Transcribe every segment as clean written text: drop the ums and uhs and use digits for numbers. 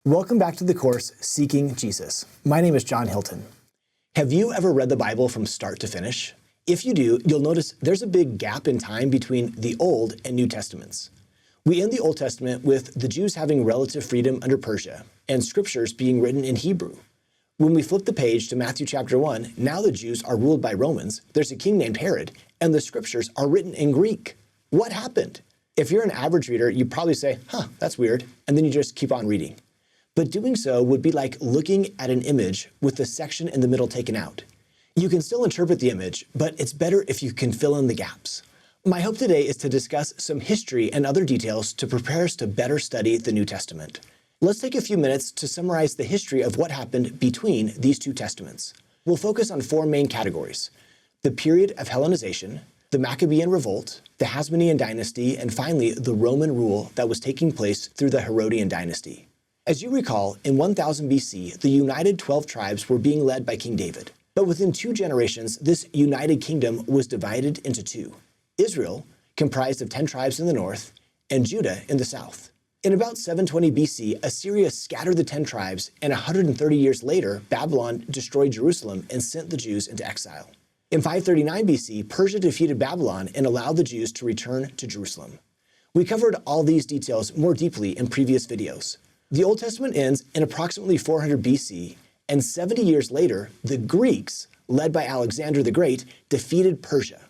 Welcome back to the course, Seeking Jesus. My name is John Hilton. Have you ever read the Bible from start to finish? If you do, you'll notice there's a big gap in time between the Old and New Testaments. We end the Old Testament with the Jews having relative freedom under Persia and scriptures being written in Hebrew. When we flip the page to Matthew chapter 1, now the Jews are ruled by Romans, there's a king named Herod, and the scriptures are written in Greek. What happened? If you're an average reader, you probably say, that's weird, and then you just keep on reading. But doing so would be like looking at an image with the section in the middle taken out. You can still interpret the image, but it's better if you can fill in the gaps. My hope today is to discuss some history and other details to prepare us to better study the New Testament. Let's take a few minutes to summarize the history of what happened between these two testaments. We'll focus on four main categories: the period of Hellenization, the Maccabean revolt, the Hasmonean dynasty, and finally the Roman rule that was taking place through the Herodian dynasty. As you recall, in 1000 BC, the united 12 tribes were being led by King David. But within 2 generations, this united kingdom was divided into two: Israel, comprised of 10 tribes in the north, and Judah in the south. In about 720 BC, Assyria scattered the 10 tribes, and 130 years later, Babylon destroyed Jerusalem and sent the Jews into exile. In 539 BC, Persia defeated Babylon and allowed the Jews to return to Jerusalem. We covered all these details more deeply in previous videos. The Old Testament ends in approximately 400 BC, and 70 years later, the Greeks, led by Alexander the Great, defeated Persia.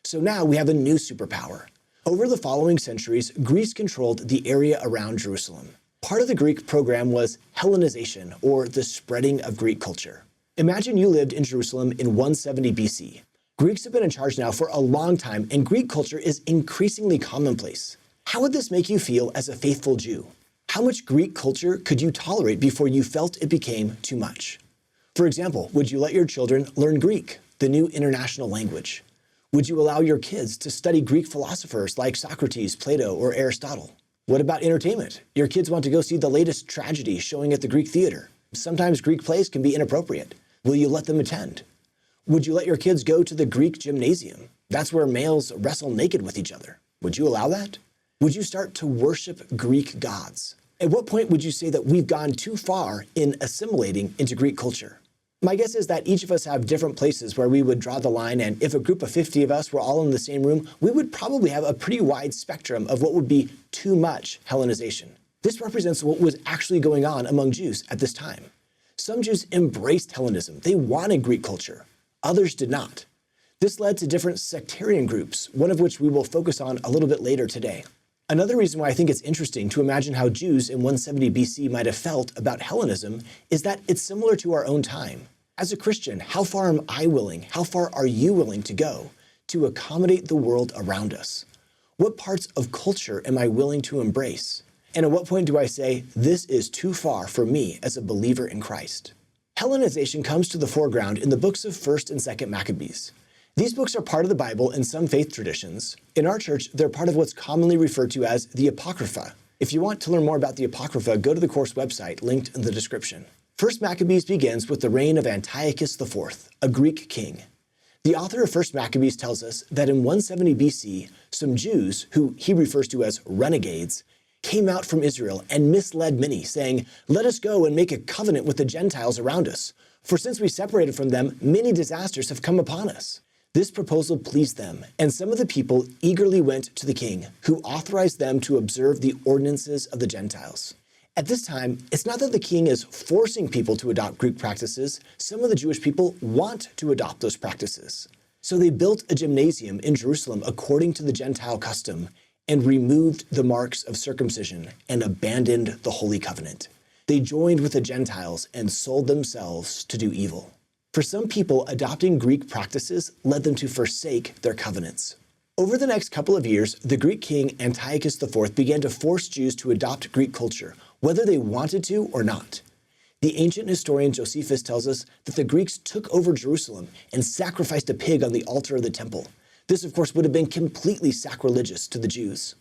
So now we have a new superpower. Over the following centuries, Greece controlled the area around Jerusalem. Part of the Greek program was Hellenization, or the spreading of Greek culture. Imagine you lived in Jerusalem in 170 BC. Greeks have been in charge now for a long time, and Greek culture is increasingly commonplace. How would this make you feel as a faithful Jew? How much Greek culture could you tolerate before you felt it became too much? For example, would you let your children learn Greek, the new international language? Would you allow your kids to study Greek philosophers like Socrates, Plato, or Aristotle? What about entertainment? Your kids want to go see the latest tragedy showing at the Greek theater. Sometimes Greek plays can be inappropriate. Will you let them attend? Would you let your kids go to the Greek gymnasium? That's where males wrestle naked with each other. Would you allow that? Would you start to worship Greek gods? At what point would you say that we've gone too far in assimilating into Greek culture? My guess is that each of us have different places where we would draw the line, and if a group of 50 of us were all in the same room, we would probably have a pretty wide spectrum of what would be too much Hellenization. This represents what was actually going on among Jews at this time. Some Jews embraced Hellenism. They wanted Greek culture. Others did not. This led to different sectarian groups, one of which we will focus on a little bit later today. Another reason why I think it's interesting to imagine how Jews in 170 BC might have felt about Hellenism is that it's similar to our own time. As a Christian, how far am I willing, how far are you willing to go to accommodate the world around us? What parts of culture am I willing to embrace? And at what point do I say, this is too far for me as a believer in Christ? Hellenization comes to the foreground in the books of 1st and 2nd Maccabees. These books are part of the Bible in some faith traditions. In our church, they're part of what's commonly referred to as the Apocrypha. If you want to learn more about the Apocrypha, go to the course website linked in the description. 1st Maccabees begins with the reign of Antiochus IV, a Greek king. The author of 1st Maccabees tells us that in 170 BC, some Jews, who he refers to as renegades, came out from Israel and misled many, saying, "Let us go and make a covenant with the Gentiles around us, for since we separated from them, many disasters have come upon us." This proposal pleased them, and some of the people eagerly went to the king, who authorized them to observe the ordinances of the Gentiles. At this time, it's not that the king is forcing people to adopt Greek practices. Some of the Jewish people want to adopt those practices. So they built a gymnasium in Jerusalem according to the Gentile custom and removed the marks of circumcision and abandoned the Holy Covenant. They joined with the Gentiles and sold themselves to do evil. For some people, adopting Greek practices led them to forsake their covenants. Over the next couple of years, the Greek king Antiochus IV began to force Jews to adopt Greek culture, whether they wanted to or not. The ancient historian Josephus tells us that the Greeks took over Jerusalem and sacrificed a pig on the altar of the temple. This, of course, would have been completely sacrilegious to the Jews.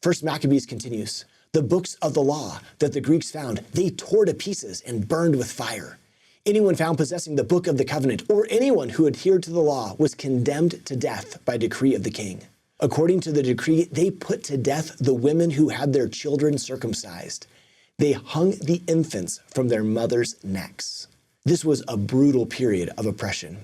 1st Maccabees continues, "The books of the law that the Greeks found, they tore to pieces and burned with fire. Anyone found possessing the book of the covenant, or anyone who adhered to the law, was condemned to death by decree of the king. According to the decree, they put to death the women who had their children circumcised. They hung the infants from their mothers' necks. This was a brutal period of oppression.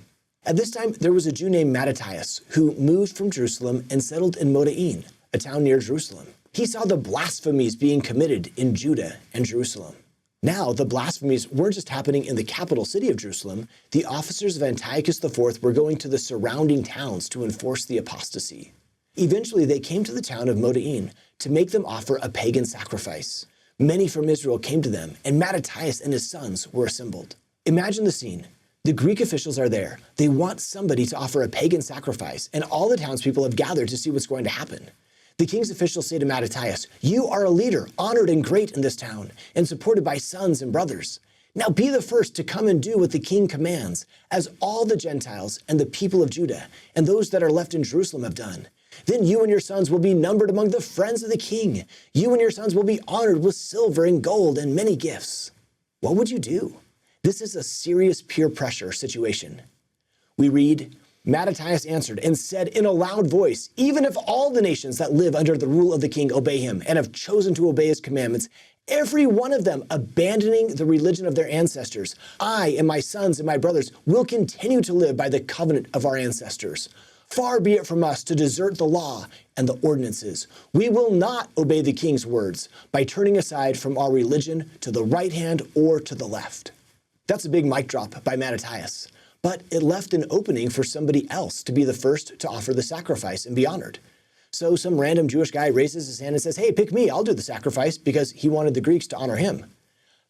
At this time, there was a Jew named Mattathias who moved from Jerusalem and settled in Modain, a town near Jerusalem. He saw the blasphemies being committed in Judah and Jerusalem. Now, the blasphemies weren't just happening in the capital city of Jerusalem. The officers of Antiochus IV were going to the surrounding towns to enforce the apostasy. Eventually, they came to the town of Modain to make them offer a pagan sacrifice. Many from Israel came to them, and Mattathias and his sons were assembled. Imagine the scene. The Greek officials are there. They want somebody to offer a pagan sacrifice, and all the townspeople have gathered to see what's going to happen. The king's officials say to Mattathias, "You are a leader, honored and great in this town, and supported by sons and brothers. Now be the first to come and do what the king commands, as all the Gentiles and the people of Judah and those that are left in Jerusalem have done. Then you and your sons will be numbered among the friends of the king. You and your sons will be honored with silver and gold and many gifts." What would you do? This is a serious peer pressure situation. We read, Mattathias answered and said in a loud voice, "Even if all the nations that live under the rule of the king obey him and have chosen to obey his commandments, every one of them abandoning the religion of their ancestors, I and my sons and my brothers will continue to live by the covenant of our ancestors. Far be it from us to desert the law and the ordinances. We will not obey the king's words by turning aside from our religion to the right hand or to the left." That's a big mic drop by Mattathias. But it left an opening for somebody else to be the first to offer the sacrifice and be honored. So some random Jewish guy raises his hand and says, "Hey, pick me, I'll do the sacrifice," because he wanted the Greeks to honor him.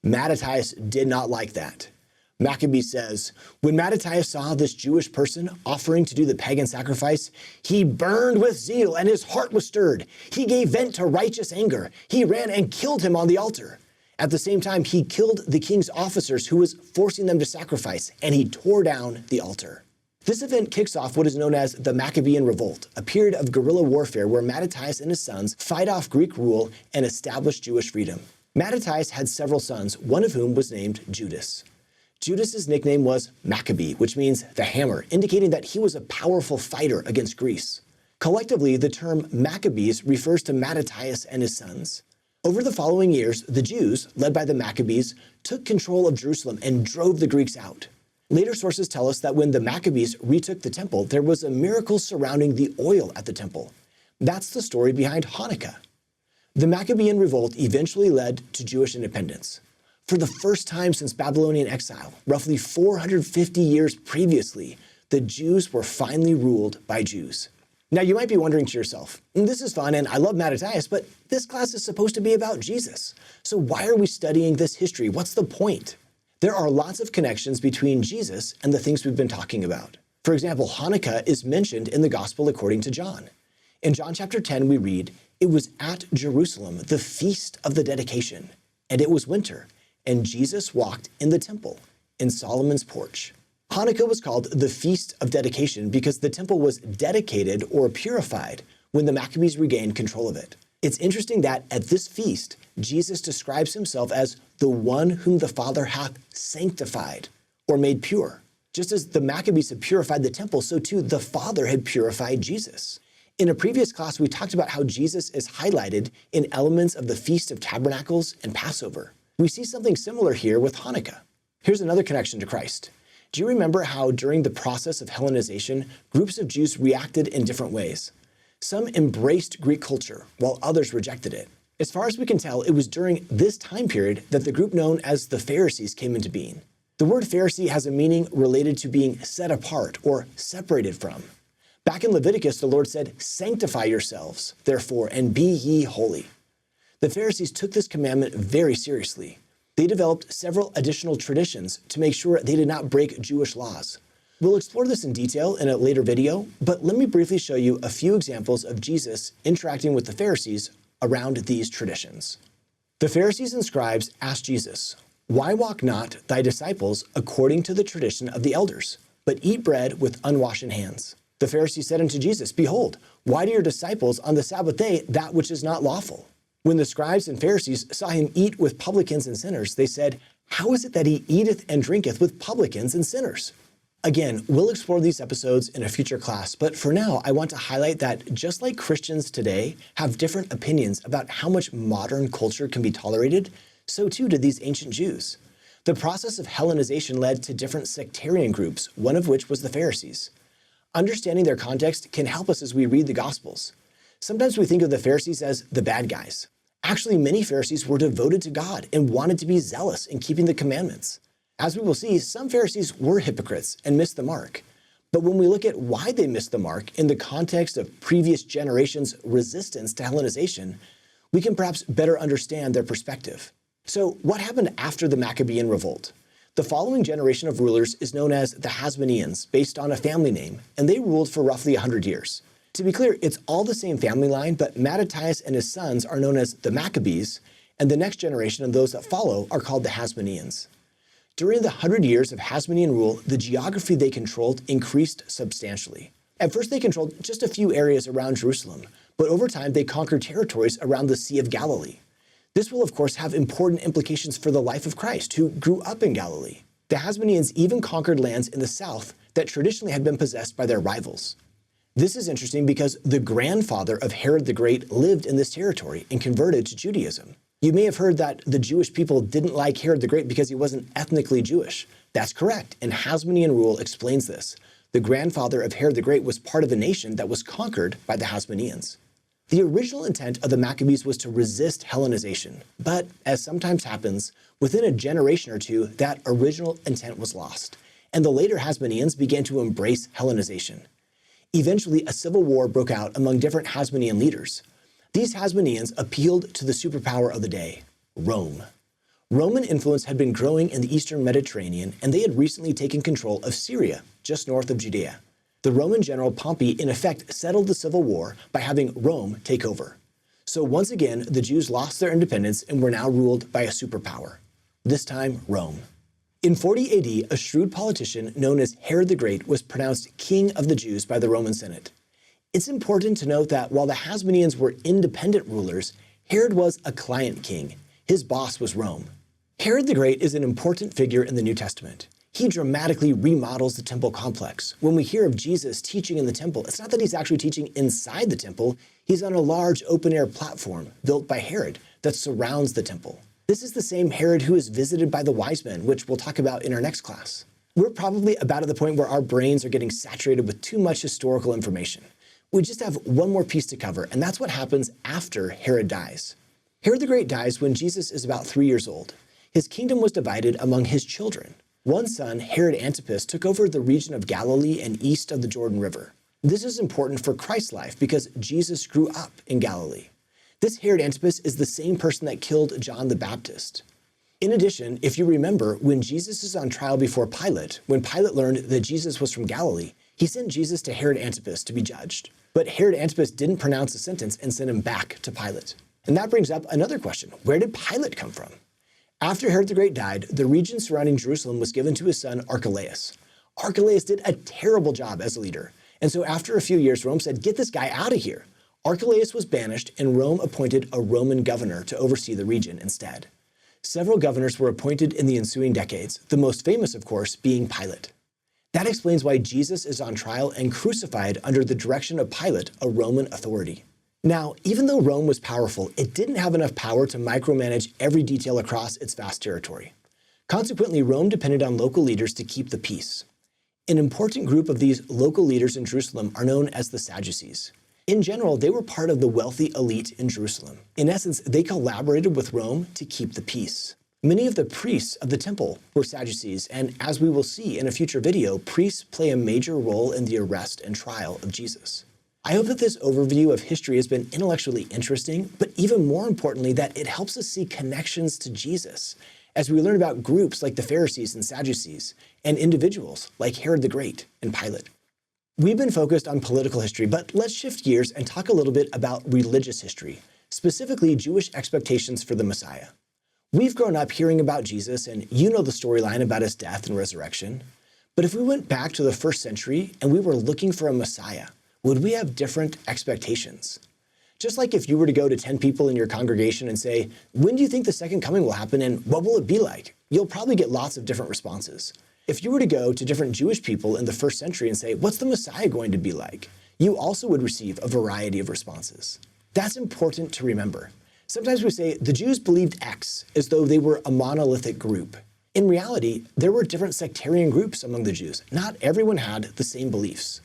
Mattathias did not like that. Maccabees says, when Mattathias saw this Jewish person offering to do the pagan sacrifice, he burned with zeal and his heart was stirred. He gave vent to righteous anger. He ran and killed him on the altar. At the same time, he killed the king's officers who was forcing them to sacrifice, and he tore down the altar. This event kicks off what is known as the Maccabean Revolt, a period of guerrilla warfare where Mattathias and his sons fight off Greek rule and establish Jewish freedom. Mattathias had several sons, one of whom was named Judas. Judas's nickname was Maccabee, which means the hammer, indicating that he was a powerful fighter against Greece. Collectively, the term Maccabees refers to Mattathias and his sons. Over the following years, the Jews, led by the Maccabees, took control of Jerusalem and drove the Greeks out. Later sources tell us that when the Maccabees retook the temple, there was a miracle surrounding the oil at the temple. That's the story behind Hanukkah. The Maccabean revolt eventually led to Jewish independence. For the first time since Babylonian exile, roughly 450 years previously, the Jews were finally ruled by Jews. Now, you might be wondering to yourself, this is fun and I love Mattathias, but this class is supposed to be about Jesus. So why are we studying this history? What's the point? There are lots of connections between Jesus and the things we've been talking about. For example, Hanukkah is mentioned in the Gospel according to John. In John chapter 10, we read, "It was at Jerusalem, the feast of the dedication, and it was winter, and Jesus walked in the temple, in Solomon's porch." Hanukkah was called the Feast of Dedication because the temple was dedicated or purified when the Maccabees regained control of it. It's interesting that at this feast, Jesus describes himself as the one whom the Father hath sanctified or made pure. Just as the Maccabees had purified the temple, so too the Father had purified Jesus. In a previous class, we talked about how Jesus is highlighted in elements of the Feast of Tabernacles and Passover. We see something similar here with Hanukkah. Here's another connection to Christ. Do you remember how during the process of Hellenization, groups of Jews reacted in different ways? Some embraced Greek culture, while others rejected it. As far as we can tell, it was during this time period that the group known as the Pharisees came into being. The word Pharisee has a meaning related to being set apart or separated from. Back in Leviticus, the Lord said, "Sanctify yourselves, therefore, and be ye holy." The Pharisees took this commandment very seriously. They developed several additional traditions to make sure they did not break Jewish laws. We'll explore this in detail in a later video, but let me briefly show you a few examples of Jesus interacting with the Pharisees around these traditions. The Pharisees and scribes asked Jesus, "Why walk not thy disciples according to the tradition of the elders, but eat bread with unwashen hands?" The Pharisees said unto Jesus, "Behold, why do your disciples on the Sabbath day that which is not lawful?" When the scribes and Pharisees saw him eat with publicans and sinners, they said, "How is it that he eateth and drinketh with publicans and sinners?" Again, we'll explore these episodes in a future class, but for now, I want to highlight that just like Christians today have different opinions about how much modern culture can be tolerated, So too did these ancient Jews. The process of Hellenization led to different sectarian groups, one of which was the Pharisees. Understanding their context can help us as we read the Gospels. Sometimes we think of the Pharisees as the bad guys. Actually, many Pharisees were devoted to God and wanted to be zealous in keeping the commandments. As we will see, some Pharisees were hypocrites and missed the mark. But when we look at why they missed the mark in the context of previous generations' resistance to Hellenization, we can perhaps better understand their perspective. So what happened after the Maccabean revolt? The following generation of rulers is known as the Hasmoneans, based on a family name, and they ruled for roughly 100 years. To be clear, it's all the same family line, but Mattathias and his sons are known as the Maccabees, and the next generation and those that follow are called the Hasmoneans. During the 100 years of Hasmonean rule, the geography they controlled increased substantially. At first, they controlled just a few areas around Jerusalem, but over time, they conquered territories around the Sea of Galilee. This will, of course, have important implications for the life of Christ, who grew up in Galilee. The Hasmoneans even conquered lands in the south that traditionally had been possessed by their rivals. This is interesting because the grandfather of Herod the Great lived in this territory and converted to Judaism. You may have heard that the Jewish people didn't like Herod the Great because he wasn't ethnically Jewish. That's correct, and Hasmonean rule explains this. The grandfather of Herod the Great was part of a nation that was conquered by the Hasmoneans. The original intent of the Maccabees was to resist Hellenization, but as sometimes happens, within a generation or two, that original intent was lost, and the later Hasmoneans began to embrace Hellenization. Eventually, a civil war broke out among different Hasmonean leaders. These Hasmoneans appealed to the superpower of the day, Rome. Roman influence had been growing in the eastern Mediterranean, and they had recently taken control of Syria, just north of Judea. The Roman general Pompey, in effect, settled the civil war by having Rome take over. So once again, the Jews lost their independence and were now ruled by a superpower. This time, Rome. In 40 AD, a shrewd politician known as Herod the Great was pronounced king of the Jews by the Roman Senate. It's important to note that while the Hasmoneans were independent rulers, Herod was a client king. His boss was Rome. Herod the Great is an important figure in the New Testament. He dramatically remodels the temple complex. When we hear of Jesus teaching in the temple, it's not that he's actually teaching inside the temple. He's on a large open-air platform built by Herod that surrounds the temple. This is the same Herod who is visited by the wise men, which we'll talk about in our next class. We're probably about at the point where our brains are getting saturated with too much historical information. We just have one more piece to cover, and that's what happens after Herod dies. Herod the Great dies when Jesus is about 3 years old. His kingdom was divided among his children. One son, Herod Antipas, took over the region of Galilee and east of the Jordan River. This is important for Christ's life because Jesus grew up in Galilee. This Herod Antipas is the same person that killed John the Baptist. In addition, if you remember, when Jesus is on trial before Pilate, when Pilate learned that Jesus was from Galilee, he sent Jesus to Herod Antipas to be judged. But Herod Antipas didn't pronounce the sentence and sent him back to Pilate. And that brings up another question. Where did Pilate come from? After Herod the Great died, the region surrounding Jerusalem was given to his son Archelaus. Archelaus did a terrible job as a leader. And so after a few years, Rome said, get this guy out of here. Archelaus was banished, and Rome appointed a Roman governor to oversee the region instead. Several governors were appointed in the ensuing decades, the most famous, of course, being Pilate. That explains why Jesus is on trial and crucified under the direction of Pilate, a Roman authority. Now, even though Rome was powerful, it didn't have enough power to micromanage every detail across its vast territory. Consequently, Rome depended on local leaders to keep the peace. An important group of these local leaders in Jerusalem are known as the Sadducees. In general, they were part of the wealthy elite in Jerusalem. In essence, they collaborated with Rome to keep the peace. Many of the priests of the temple were Sadducees, and as we will see in a future video, priests play a major role in the arrest and trial of Jesus. I hope that this overview of history has been intellectually interesting, but even more importantly, that it helps us see connections to Jesus as we learn about groups like the Pharisees and Sadducees and individuals like Herod the Great and Pilate. We've been focused on political history, but let's shift gears and talk a little bit about religious history, specifically Jewish expectations for the Messiah. We've grown up hearing about Jesus, and you know the storyline about his death and resurrection. But if we went back to the first century and we were looking for a Messiah, would we have different expectations? Just like if you were to go to 10 people in your congregation and say, when do you think the second coming will happen and what will it be like? You'll probably get lots of different responses. If you were to go to different Jewish people in the first century and say, what's the Messiah going to be like? You also would receive a variety of responses. That's important to remember. Sometimes we say the Jews believed X as though they were a monolithic group. In reality, there were different sectarian groups among the Jews. Not everyone had the same beliefs.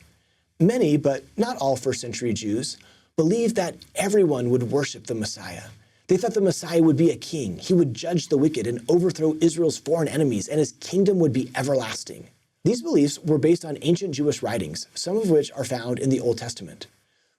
Many, but not all first century Jews, believed that everyone would worship the Messiah. They thought the Messiah would be a king. He would judge the wicked and overthrow Israel's foreign enemies, and his kingdom would be everlasting. These beliefs were based on ancient Jewish writings, some of which are found in the Old Testament.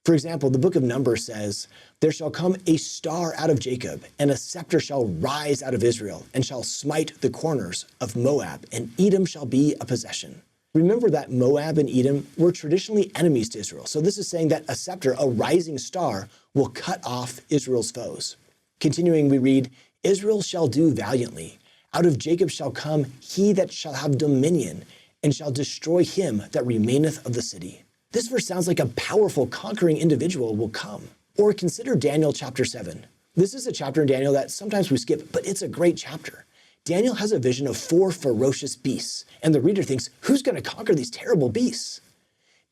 For example, the book of Numbers says, "There shall come a star out of Jacob, and a scepter shall rise out of Israel, and shall smite the corners of Moab, and Edom shall be a possession." Remember that Moab and Edom were traditionally enemies to Israel. So this is saying that a scepter, a rising star, will cut off Israel's foes. Continuing, we read, "Israel shall do valiantly. Out of Jacob shall come he that shall have dominion, and shall destroy him that remaineth of the city." This verse sounds like a powerful, conquering individual will come. Or consider Daniel chapter 7. This is a chapter in Daniel that sometimes we skip, but it's a great chapter. Daniel has a vision of 4 ferocious beasts, and the reader thinks, who's going to conquer these terrible beasts?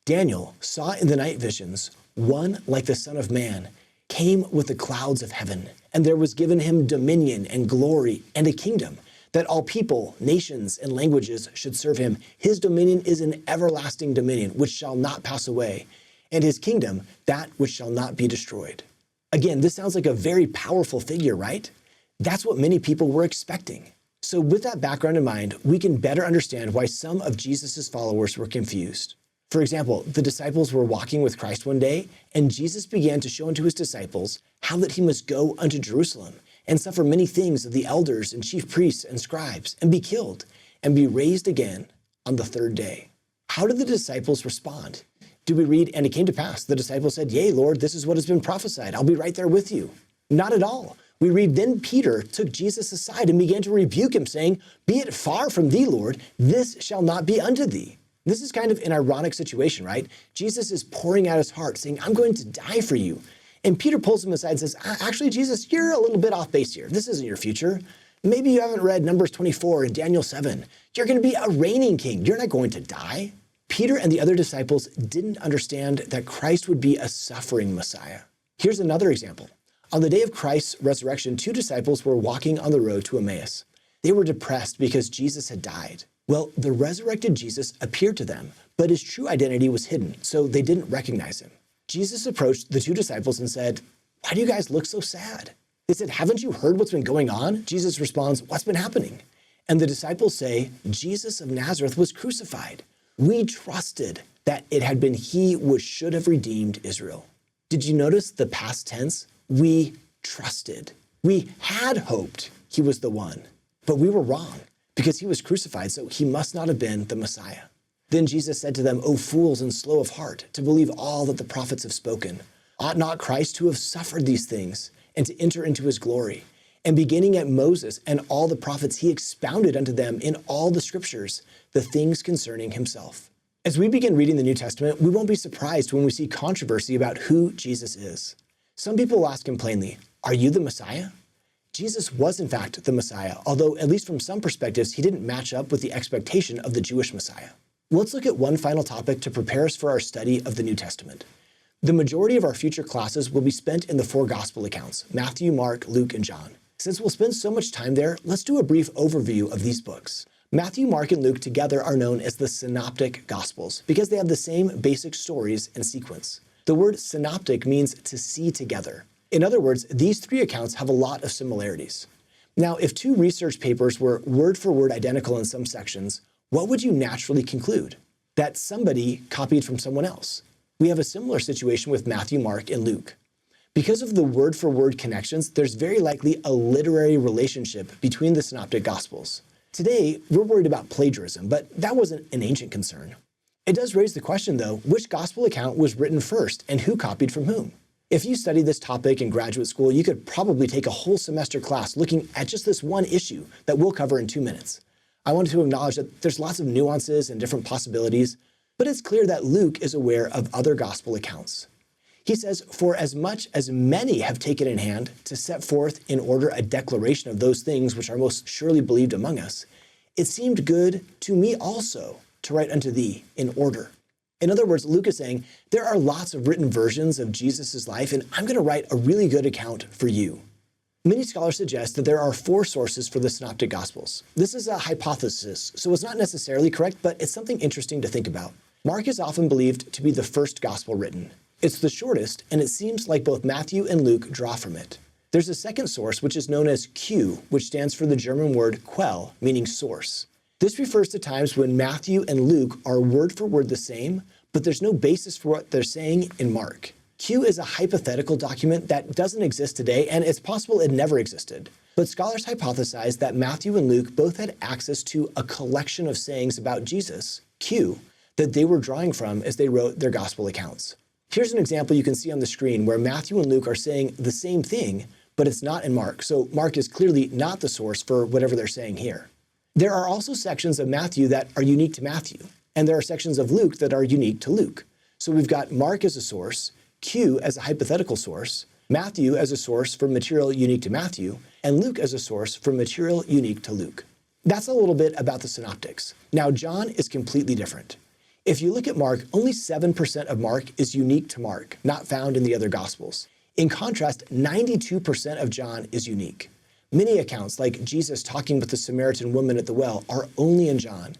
Daniel saw in the night visions one like the Son of Man came with the clouds of heaven, and there was given him dominion and glory and a kingdom, that all people, nations, and languages should serve him. His dominion is an everlasting dominion, which shall not pass away, and his kingdom, that which shall not be destroyed. Again, this sounds like a very powerful figure, right? That's what many people were expecting. So with that background in mind, we can better understand why some of Jesus' followers were confused. For example, the disciples were walking with Christ one day, and Jesus began to show unto his disciples how that he must go unto Jerusalem and suffer many things of the elders and chief priests and scribes, and be killed, and be raised again on the 3rd day. How did the disciples respond? Do we read, "And it came to pass, the disciples said, Yea, Lord, this is what has been prophesied. I'll be right there with you." Not at all. We read, "Then Peter took Jesus aside and began to rebuke him, saying, Be it far from thee, Lord, this shall not be unto thee." This is kind of an ironic situation, right? Jesus is pouring out his heart, saying, "I'm going to die for you." And Peter pulls him aside and says, "Actually, Jesus, you're a little bit off base here. This isn't your future. Maybe you haven't read Numbers 24 and Daniel 7. You're going to be a reigning king. You're not going to die." Peter and the other disciples didn't understand that Christ would be a suffering Messiah. Here's another example. On the day of Christ's resurrection, 2 disciples were walking on the road to Emmaus. They were depressed because Jesus had died. Well, the resurrected Jesus appeared to them, but his true identity was hidden, so they didn't recognize him. Jesus approached the 2 disciples and said, "Why do you guys look so sad?" They said, "Haven't you heard what's been going on?" Jesus responds, "What's been happening?" And the disciples say, "Jesus of Nazareth was crucified. We trusted that it had been he which should have redeemed Israel." Did you notice the past tense? We trusted. We had hoped he was the one, but we were wrong because he was crucified, so he must not have been the Messiah. Then Jesus said to them, "O fools and slow of heart, to believe all that the prophets have spoken. Ought not Christ to have suffered these things and to enter into his glory? And beginning at Moses and all the prophets, he expounded unto them in all the scriptures the things concerning himself." As we begin reading the New Testament, we won't be surprised when we see controversy about who Jesus is. Some people will ask him plainly, "Are you the Messiah?" Jesus was in fact the Messiah, although at least from some perspectives, he didn't match up with the expectation of the Jewish Messiah. Let's look at one final topic to prepare us for our study of the New Testament. The majority of our future classes will be spent in the 4 gospel accounts, Matthew, Mark, Luke, and John. Since we'll spend so much time there, let's do a brief overview of these books. Matthew, Mark, and Luke together are known as the synoptic gospels because they have the same basic stories and sequence. The word synoptic means to see together. In other words, these 3 accounts have a lot of similarities. Now, if 2 research papers were word for word identical in some sections, what would you naturally conclude? That somebody copied from someone else. We have a similar situation with Matthew, Mark, and Luke. Because of the word for word connections, there's very likely a literary relationship between the synoptic gospels. Today, we're worried about plagiarism, but that wasn't an ancient concern. It does raise the question, though, which gospel account was written first and who copied from whom? If you studied this topic in graduate school, you could probably take a whole semester class looking at just this one issue that we'll cover in 2 minutes. I wanted to acknowledge that there's lots of nuances and different possibilities, but it's clear that Luke is aware of other gospel accounts. He says, "For as much as many have taken in hand to set forth in order a declaration of those things which are most surely believed among us, it seemed good to me also to write unto thee in order." In other words, Luke is saying, there are lots of written versions of Jesus' life, and I'm going to write a really good account for you. Many scholars suggest that there are 4 sources for the Synoptic Gospels. This is a hypothesis, so it's not necessarily correct, but it's something interesting to think about. Mark is often believed to be the first gospel written. It's the shortest, and it seems like both Matthew and Luke draw from it. There's a second source, which is known as Q, which stands for the German word Quell, meaning source. This refers to times when Matthew and Luke are word for word the same, but there's no basis for what they're saying in Mark. Q is a hypothetical document that doesn't exist today, and it's possible it never existed. But scholars hypothesize that Matthew and Luke both had access to a collection of sayings about Jesus, Q, that they were drawing from as they wrote their gospel accounts. Here's an example you can see on the screen where Matthew and Luke are saying the same thing, but it's not in Mark, so Mark is clearly not the source for whatever they're saying here. There are also sections of Matthew that are unique to Matthew, and there are sections of Luke that are unique to Luke. So we've got Mark as a source, Q as a hypothetical source, Matthew as a source for material unique to Matthew, and Luke as a source for material unique to Luke. That's a little bit about the synoptics. Now, John is completely different. If you look at Mark, only 7% of Mark is unique to Mark, not found in the other Gospels. In contrast, 92% of John is unique. Many accounts, like Jesus talking with the Samaritan woman at the well, are only in John.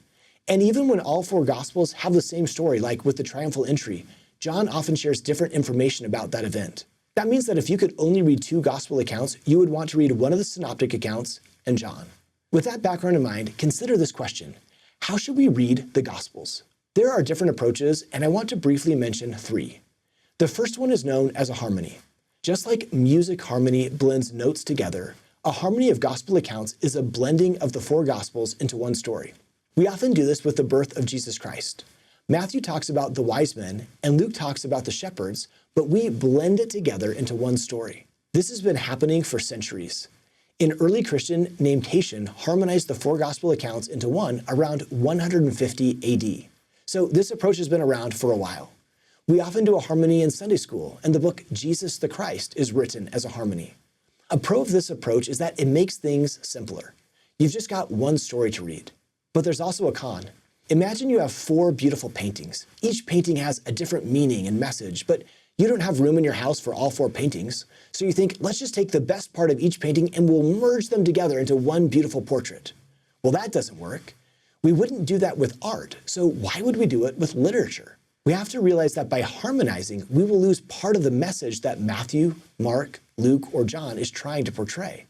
And even when all 4 Gospels have the same story, like with the triumphal entry, John often shares different information about that event. That means that if you could only read 2 gospel accounts, you would want to read one of the synoptic accounts and John. With that background in mind, consider this question. How should we read the Gospels? There are different approaches, and I want to briefly mention 3. The first one is known as a harmony. Just like music harmony blends notes together, a harmony of gospel accounts is a blending of the 4 Gospels into one story. We often do this with the birth of Jesus Christ. Matthew talks about the wise men, and Luke talks about the shepherds, but we blend it together into one story. This has been happening for centuries. An early Christian named Tatian harmonized the 4 gospel accounts into one around 150 AD. So this approach has been around for a while. We often do a harmony in Sunday school, and the book Jesus the Christ is written as a harmony. A pro of this approach is that it makes things simpler. You've just got one story to read. But there's also a con. Imagine you have 4 beautiful paintings. Each painting has a different meaning and message, but you don't have room in your house for all 4 paintings. So you think, let's just take the best part of each painting and we'll merge them together into one beautiful portrait. Well, that doesn't work. We wouldn't do that with art, so why would we do it with literature? We have to realize that by harmonizing, we will lose part of the message that Matthew, Mark, Luke, or John is trying to portray.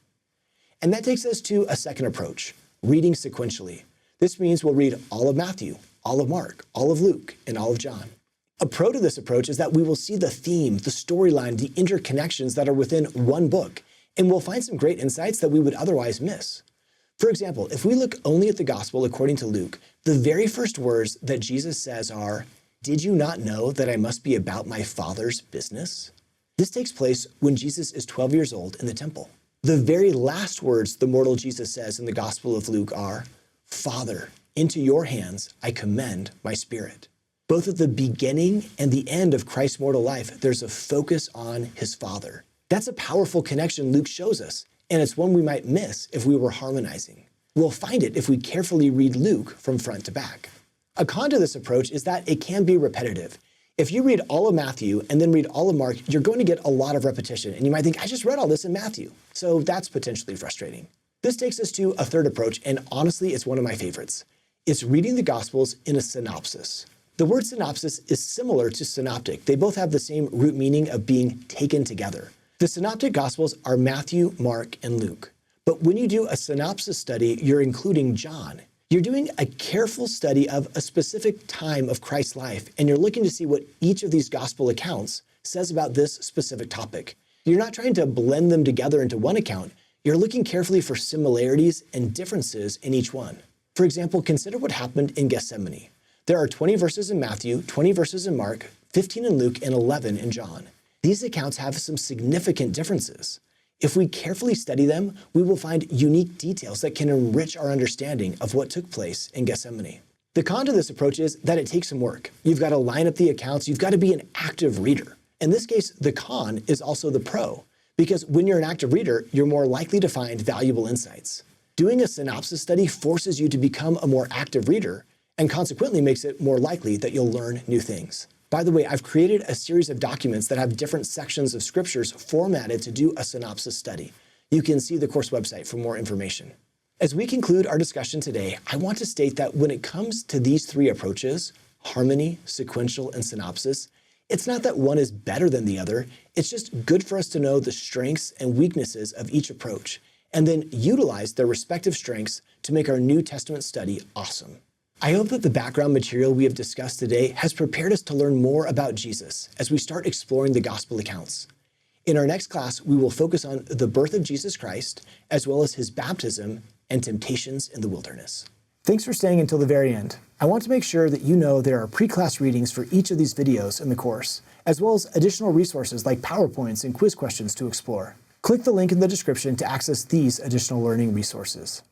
And that takes us to a second approach, reading sequentially. This means we'll read all of Matthew, all of Mark, all of Luke, and all of John. A pro to this approach is that we will see the theme, the storyline, the interconnections that are within one book, and we'll find some great insights that we would otherwise miss. For example, if we look only at the gospel according to Luke, the very first words that Jesus says are, "Did you not know that I must be about my Father's business?" This takes place when Jesus is 12 years old in the temple. The very last words the mortal Jesus says in the Gospel of Luke are, "Father, into your hands I commend my spirit." Both at the beginning and the end of Christ's mortal life, there's a focus on his Father. That's a powerful connection Luke shows us, and it's one we might miss if we were harmonizing. We'll find it if we carefully read Luke from front to back. A con to this approach is that it can be repetitive. If you read all of Matthew and then read all of Mark, you're going to get a lot of repetition, and you might think, I just read all this in Matthew. So that's potentially frustrating. This takes us to a third approach, and honestly, it's one of my favorites. It's reading the Gospels in a synopsis. The word synopsis is similar to synoptic. They both have the same root meaning of being taken together. The synoptic Gospels are Matthew, Mark, and Luke. But when you do a synopsis study, you're including John. You're doing a careful study of a specific time of Christ's life, and you're looking to see what each of these gospel accounts says about this specific topic. You're not trying to blend them together into one account. You're looking carefully for similarities and differences in each one. For example, consider what happened in Gethsemane. There are 20 verses in Matthew, 20 verses in Mark, 15 in Luke, and 11 in John. These accounts have some significant differences. If we carefully study them, we will find unique details that can enrich our understanding of what took place in Gethsemane. The con to this approach is that it takes some work. You've got to line up the accounts. You've got to be an active reader. In this case, the con is also the pro, because when you're an active reader, you're more likely to find valuable insights. Doing a synopsis study forces you to become a more active reader, and consequently makes it more likely that you'll learn new things. By the way, I've created a series of documents that have different sections of scriptures formatted to do a synopsis study. You can see the course website for more information. As we conclude our discussion today, I want to state that when it comes to these three approaches, harmony, sequential, and synopsis, it's not that one is better than the other. It's just good for us to know the strengths and weaknesses of each approach, and then utilize their respective strengths to make our New Testament study awesome. I hope that the background material we have discussed today has prepared us to learn more about Jesus as we start exploring the gospel accounts. In our next class, we will focus on the birth of Jesus Christ, as well as his baptism and temptations in the wilderness. Thanks for staying until the very end. I want to make sure that you know there are pre-class readings for each of these videos in the course, as well as additional resources like PowerPoints and quiz questions to explore. Click the link in the description to access these additional learning resources.